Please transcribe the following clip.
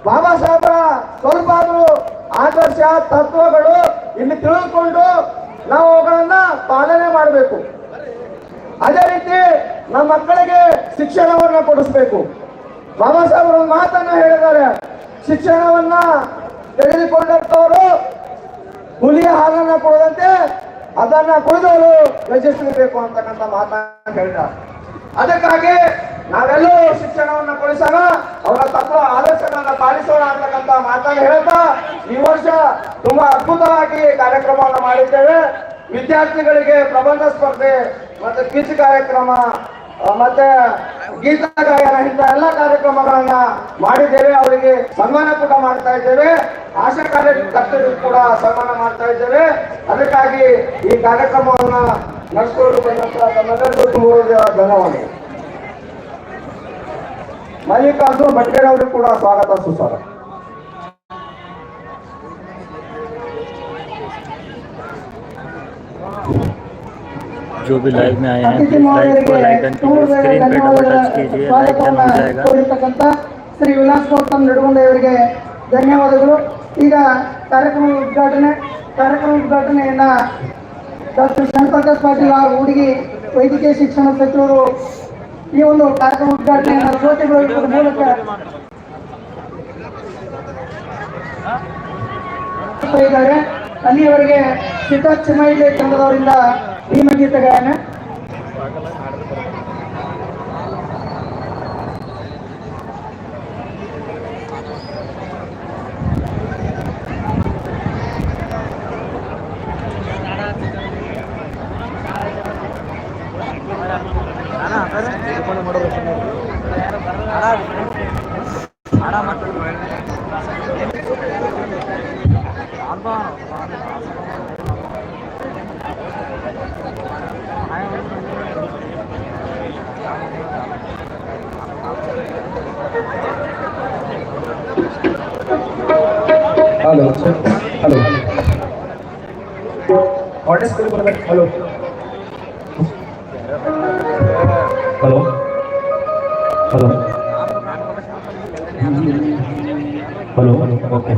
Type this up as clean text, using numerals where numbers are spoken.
ಬಾಬಾ ಸಾಹೇಬರ ಸ್ವಲ್ಪ ಆದರೂ ಆದರ್ಶ ತತ್ವಗಳು ಇಲ್ಲಿ ತಿಳಿದುಕೊಂಡು ನಾವು ಅವುಗಳನ್ನ ಪಾಲನೆ ಮಾಡಬೇಕು. ಅದೇ ರೀತಿ ನಮ್ಮ ಮಕ್ಕಳಿಗೆ ಶಿಕ್ಷಣವನ್ನ ಕೊಡಿಸ್ಬೇಕು. ಬಾಬಾ ಸಾಹೇಬರು ಒಂದು ಮಾತನ್ನ ಹೇಳಿದ್ದಾರೆ, ಶಿಕ್ಷಣವನ್ನ ತೆಗೆದುಕೊಂಡಂತವರು ಹುಲಿಯ ಹಾಲನ್ನ ಕೊಡದಂತೆ ಅದನ್ನ ಕುಡಿದವರು ಯಶಸ್ವಿಬೇಕು ಅಂತಕ್ಕಂಥ ಮಾತನ್ನ ಹೇಳಿದ್ದಾರೆ. ಅದಕ್ಕಾಗಿ ನಾವೆಲ್ಲರೂ ಶಿಕ್ಷಣವನ್ನ ಕೊಡಿಸೋಣ, ಅವರ ತತ್ವ ಆದರ್ಶಗಳನ್ನ ಪಾಲಿಸೋಣ ಅಂತಕ್ಕಂಥ ಮಾತನ್ನು ಹೇಳ್ತಾ ಈ ವರ್ಷ ತುಂಬಾ ಅದ್ಭುತವಾಗಿ ಕಾರ್ಯಕ್ರಮವನ್ನು ಮಾಡಿದ್ದೇವೆ. ವಿದ್ಯಾರ್ಥಿಗಳಿಗೆ ಪ್ರಬಂಧ ಸ್ಪರ್ಧೆ ಮತ್ತೆ ಕ್ವಿಜ್ ಕಾರ್ಯಕ್ರಮ ಮತ್ತೆ ಗೀತ ಗಾಯನ ಇಂಥ ಎಲ್ಲ ಕಾರ್ಯಕ್ರಮಗಳನ್ನ ಮಾಡಿದ್ದೇವೆ. ಅವರಿಗೆ ಸನ್ಮಾನ ಕೂಡ ಮಾಡ್ತಾ ಇದ್ದೇವೆ. ಆಶಾ ಕಾರ್ಯಕರ್ತರಿಗೂ ಕೂಡ ಸನ್ಮಾನ ಮಾಡ್ತಾ ಇದ್ದೇವೆ. ಅದಕ್ಕಾಗಿ ಈ ಕಾರ್ಯಕ್ರಮವನ್ನ ನಡೆಸಿಕೊಂಡು ಬಂದಂತಹ ತಮ್ಮೆಲ್ಲರಿಗೂ ಧನ್ಯವಾದ. ಮಲ್ಲಿಕಾರ್ಜುನ್ ಭಟ್ಕೇರ್ ಅವರಿಗೂ ಕೂಡ ಸ್ವಾಗತ ಸುಸ್ವಾಗತ. जो भी लाइव में आए हैं प्लीज लाइक को लाइक डन कीजिए, स्क्रीन पे डबल टच कीजिए, लाइक डन हो जाएगा. ಶ್ರೀ ವಿಲಾಸ್ ಗೌತಮ್ ನಡುಗೊಂಡೆ ಅವರಿಗೆ ಧನ್ಯವಾದಗಳು. ಈಗ ಕಾರ್ಯಕ್ರಮ ಉದ್ಘಾಟನೆಯನ್ನ ಡಾಕ್ಟರ್ ಶ್ಯಾಮಪ್ರಕಾಶ್ ಪಾಟೀಲ್ ಅವರು ಹುಡುಗಿ ವೈದ್ಯಕೀಯ ಶಿಕ್ಷಣ ಸಚಿವರು ಈ ಒಂದು ಕಾರ್ಯಕ್ರಮ ಉದ್ಘಾಟನೆಯನ್ನು ಶ್ರೋತೆಗಳ ಮೂಲಕ ಇದ್ದಾರೆ. ಅಲ್ಲಿಯವರೆಗೆ ಸಿದ್ಧಾರ್ಥ್ ಚಿಮೈಲೆ ತಂಡದವರಿಂದ ಭೀಮಗೀತ ಗಾಯನ. हेलो हेलो ऑडियंस को बोलना hello hello hello hello okay